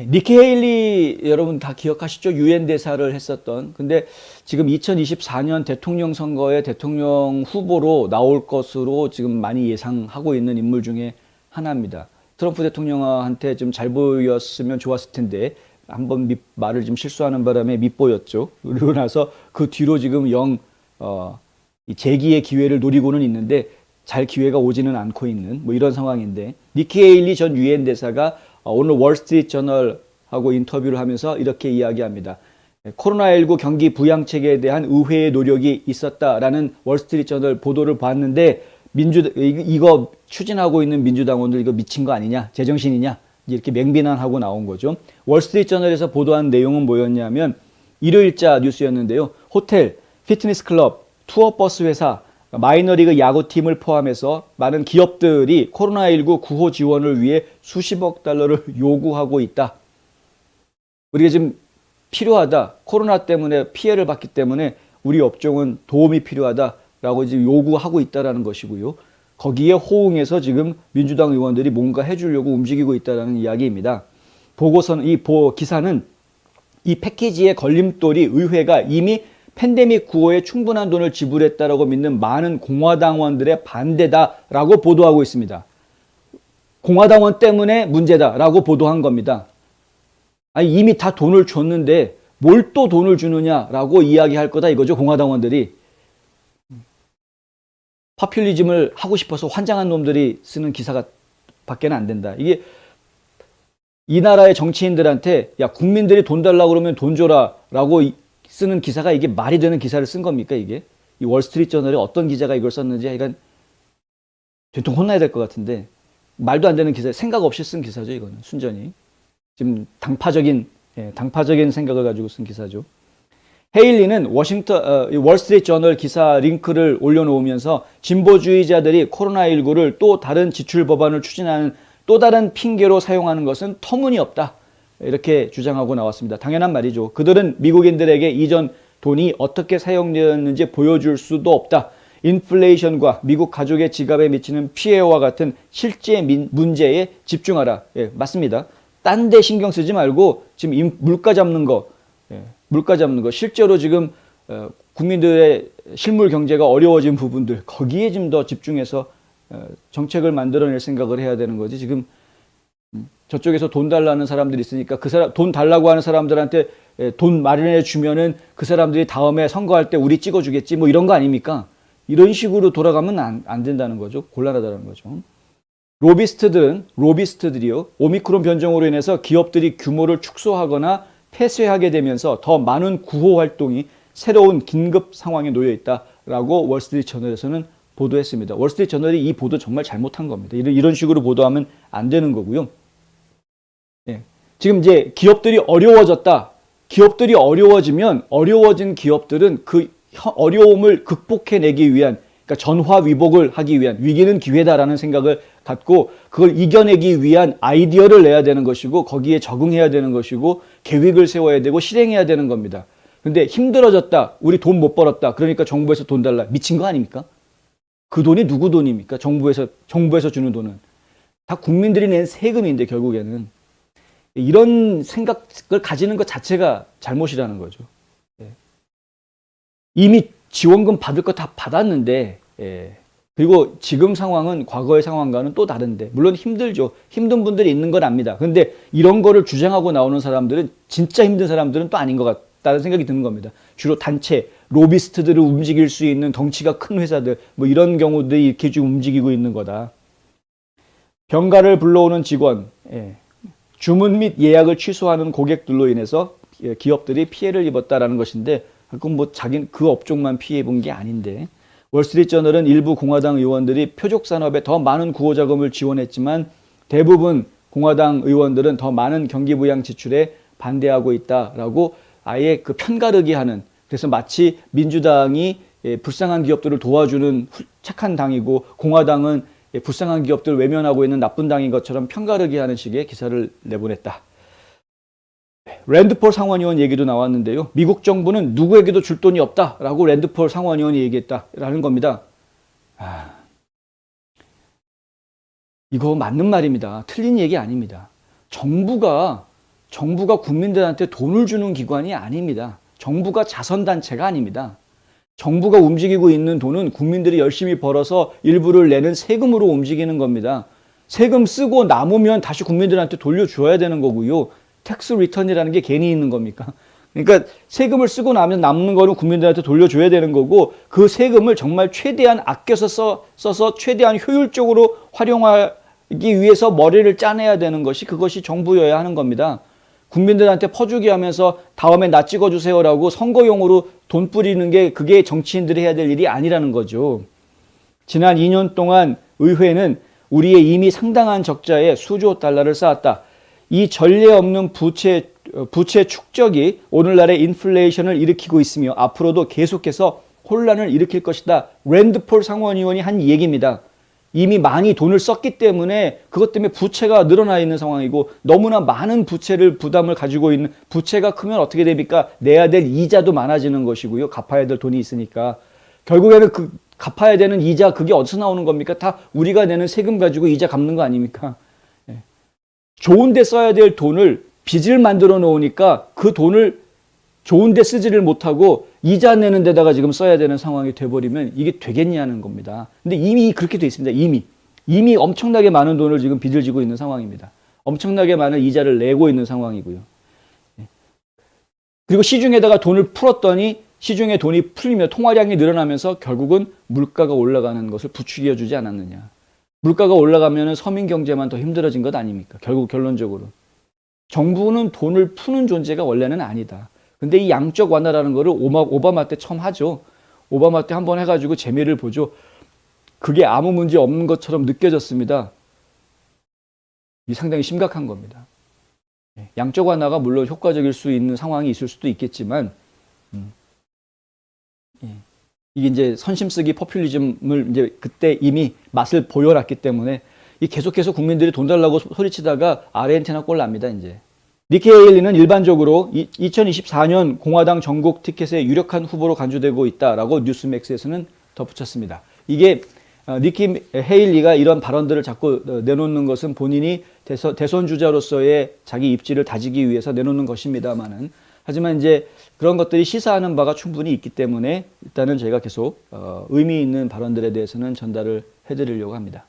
니키 헤일리 여러분 다 기억하시죠? 유엔 대사를 했었던. 근데 지금 2024년 대통령 선거에 대통령 후보로 나올 것으로 지금 많이 예상하고 있는 인물 중에 하나입니다. 트럼프 대통령한테 좀 잘 보였으면 좋았을 텐데 한번 말을 좀 실수하는 바람에 밉보였죠. 그리고 나서 그 뒤로 지금 이 재기의 기회를 노리고는 있는데 잘 기회가 오지는 않고 있는 뭐 이런 상황인데, 니키 헤일리 전 유엔 대사가 오늘 월스트리트 저널하고 인터뷰를 하면서 이렇게 이야기합니다. 코로나19 경기 부양책에 대한 의회의 노력이 있었다라는 월스트리트 저널 보도를 봤는데, 이거 추진하고 있는 민주당원들 이거 미친 거 아니냐, 제정신이냐, 이렇게 맹비난하고 나온 거죠. 월스트리트 저널에서 보도한 내용은 뭐였냐면, 일요일자 뉴스였는데요. 호텔, 피트니스 클럽, 투어버스 회사, 마이너리그 야구팀을 포함해서 많은 기업들이 코로나19 구호 지원을 위해 수십억 달러를 요구하고 있다. 우리가 지금 필요하다. 코로나 때문에 피해를 받기 때문에 우리 업종은 도움이 필요하다라고 지금 요구하고 있다는 것이고요. 거기에 호응해서 지금 민주당 의원들이 뭔가 해주려고 움직이고 있다는 이야기입니다. 기사는 이 패키지의 걸림돌이 의회가 이미 팬데믹 구호에 충분한 돈을 지불했다라고 믿는 많은 공화당원들의 반대다라고 보도하고 있습니다. 공화당원 때문에 문제다라고 보도한 겁니다. 아니, 이미 다 돈을 줬는데 뭘 또 돈을 주느냐라고 이야기할 거다 이거죠, 공화당원들이. 파퓰리즘을 하고 싶어서 환장한 놈들이 쓰는 기사가 밖에는 안 된다. 이게 이 나라의 정치인들한테 야, 국민들이 돈 달라고 그러면 돈 줘라라고 쓰는 기사가 이게 말이 되는 기사를 쓴 겁니까, 이게? 이 월스트리트 저널에 어떤 기자가 이걸 썼는지 하여간 된통 혼나야 될 것 같은데, 말도 안 되는 기사, 생각 없이 쓴 기사죠, 이거는. 순전히. 지금 당파적인 생각을 가지고 쓴 기사죠. 헤일리는 월스트리트 저널 기사 링크를 올려놓으면서 진보주의자들이 코로나19를 또 다른 지출 법안을 추진하는 또 다른 핑계로 사용하는 것은 터무니없다, 이렇게 주장하고 나왔습니다. 당연한 말이죠. 그들은 미국인들에게 이전 돈이 어떻게 사용되었는지 보여줄 수도 없다. 인플레이션과 미국 가족의 지갑에 미치는 피해와 같은 실제 문제에 집중하라. 예, 맞습니다. 딴 데 신경 쓰지 말고 지금 물가 잡는 거, 실제로 지금 국민들의 실물 경제가 어려워진 부분들, 거기에 좀 더 집중해서 정책을 만들어낼 생각을 해야 되는 거지. 지금 저쪽에서 돈 달라는 사람들이 있으니까 돈 달라고 하는 사람들한테 돈 마련해 주면은 그 사람들이 다음에 선거할 때 우리 찍어주겠지, 뭐 이런 거 아닙니까? 이런 식으로 돌아가면 안 된다는 거죠. 곤란하다는 거죠. 로비스트들이요, 오미크론 변종으로 인해서 기업들이 규모를 축소하거나 폐쇄하게 되면서 더 많은 구호 활동이 새로운 긴급 상황에 놓여 있다라고 월스트리트 저널에서는 보도했습니다. 월스트리트 저널이 이 보도 정말 잘못한 겁니다. 이런 식으로 보도하면 안 되는 거고요. 예. 지금 이제 기업들이 어려워졌다. 기업들이 어려워지면 어려워진 기업들은 그 어려움을 극복해내기 위한, 그러니까 전화위복을 하기 위한, 위기는 기회다라는 생각을 갖고 그걸 이겨내기 위한 아이디어를 내야 되는 것이고, 거기에 적응해야 되는 것이고, 계획을 세워야 되고 실행해야 되는 겁니다. 근데 힘들어졌다, 우리 돈 못 벌었다, 그러니까 정부에서 돈 달라, 미친 거 아닙니까? 그 돈이 누구 돈입니까? 정부에서 주는 돈은 다 국민들이 낸 세금인데, 결국에는 이런 생각을 가지는 것 자체가 잘못이라는 거죠. 이미 지원금 받을 거 다 받았는데, 그리고 지금 상황은 과거의 상황과는 또 다른데, 물론 힘들죠. 힘든 분들이 있는 건 압니다. 근데 이런 거를 주장하고 나오는 사람들은 진짜 힘든 사람들은 또 아닌 것 같다는 생각이 드는 겁니다. 주로 단체, 로비스트들을 움직일 수 있는 덩치가 큰 회사들, 뭐 이런 경우들이 이렇게 좀 움직이고 있는 거다. 병가를 불러오는 직원, 주문 및 예약을 취소하는 고객들로 인해서 기업들이 피해를 입었다라는 것인데, 그건 뭐 자기는 그 업종만 피해 본 게 아닌데, 월스트리트 저널은 일부 공화당 의원들이 표적 산업에 더 많은 구호 자금을 지원했지만 대부분 공화당 의원들은 더 많은 경기 부양 지출에 반대하고 있다라고 아예 그 편가르기 하는, 그래서 마치 민주당이 불쌍한 기업들을 도와주는 착한 당이고 공화당은 불쌍한 기업들을 외면하고 있는 나쁜 당인 것처럼 편가르기 하는 식의 기사를 내보냈다. 랜드폴 상원의원 얘기도 나왔는데요. 미국 정부는 누구에게도 줄 돈이 없다라고 랜드폴 상원의원이 얘기했다라는 겁니다. 이거 맞는 말입니다. 틀린 얘기 아닙니다. 정부가 정부가 국민들한테 돈을 주는 기관이 아닙니다. 정부가 자선단체가 아닙니다. 정부가 움직이고 있는 돈은 국민들이 열심히 벌어서 일부를 내는 세금으로 움직이는 겁니다. 세금 쓰고 남으면 다시 국민들한테 돌려줘야 되는 거고요. 텍스 리턴이라는 게 괜히 있는 겁니까? 그러니까 세금을 쓰고 나면 남는 거는 국민들한테 돌려줘야 되는 거고, 그 세금을 정말 최대한 아껴서 써서 최대한 효율적으로 활용하기 위해서 머리를 짜내야 되는 것이, 그것이 정부여야 하는 겁니다. 국민들한테 퍼주기 하면서 다음에 나 찍어주세요라고 선거용으로 돈 뿌리는 게, 그게 정치인들이 해야 될 일이 아니라는 거죠. 지난 2년 동안 의회는 우리의 이미 상당한 적자에 수조 달러를 쌓았다. 이 전례 없는 부채 축적이 오늘날의 인플레이션을 일으키고 있으며 앞으로도 계속해서 혼란을 일으킬 것이다. 랜드 폴 상원의원이 한 얘기입니다. 이미 많이 돈을 썼기 때문에 그것 때문에 부채가 늘어나 있는 상황이고, 너무나 많은 부채를 부담을 가지고 있는, 부채가 크면 어떻게 됩니까? 내야 될 이자도 많아지는 것이고요. 갚아야 될 돈이 있으니까. 결국에는 그 갚아야 되는 이자, 그게 어디서 나오는 겁니까? 다 우리가 내는 세금 가지고 이자 갚는 거 아닙니까? 좋은 데 써야 될 돈을 빚을 만들어 놓으니까 그 돈을 좋은 데 쓰지를 못하고 이자 내는 데다가 지금 써야 되는 상황이 돼버리면 이게 되겠냐는 겁니다. 근데 이미 그렇게 돼 있습니다. 이미 엄청나게 많은 돈을 지금 빚을 지고 있는 상황입니다. 엄청나게 많은 이자를 내고 있는 상황이고요. 그리고 시중에다가 돈을 풀었더니 시중에 돈이 풀리며 통화량이 늘어나면서 결국은 물가가 올라가는 것을 부추겨 주지 않았느냐. 물가가 올라가면 서민 경제만 더 힘들어진 것 아닙니까? 결국 결론적으로. 정부는 돈을 푸는 존재가 원래는 아니다. 근데 이 양적 완화라는 거를 오바마 때 처음 하죠. 오바마 때 한번 해가지고 재미를 보죠. 그게 아무 문제 없는 것처럼 느껴졌습니다. 이 상당히 심각한 겁니다. 양적 완화가 물론 효과적일 수 있는 상황이 있을 수도 있겠지만, 이게 이제 선심쓰기 포퓰리즘을 이제 그때 이미 맛을 보여놨기 때문에 이 계속해서 국민들이 돈 달라고 소리치다가 아르헨티나 꼴 납니다, 이제. 니키 헤일리는 일반적으로 2024년 공화당 전국 티켓의 유력한 후보로 간주되고 있다라고 뉴스맥스에서는 덧붙였습니다. 이게 니키 헤일리가 이런 발언들을 자꾸 내놓는 것은 본인이 대선 주자로서의 자기 입지를 다지기 위해서 내놓는 것입니다만은, 하지만 이제 그런 것들이 시사하는 바가 충분히 있기 때문에 일단은 저희가 계속 의미 있는 발언들에 대해서는 전달을 해드리려고 합니다.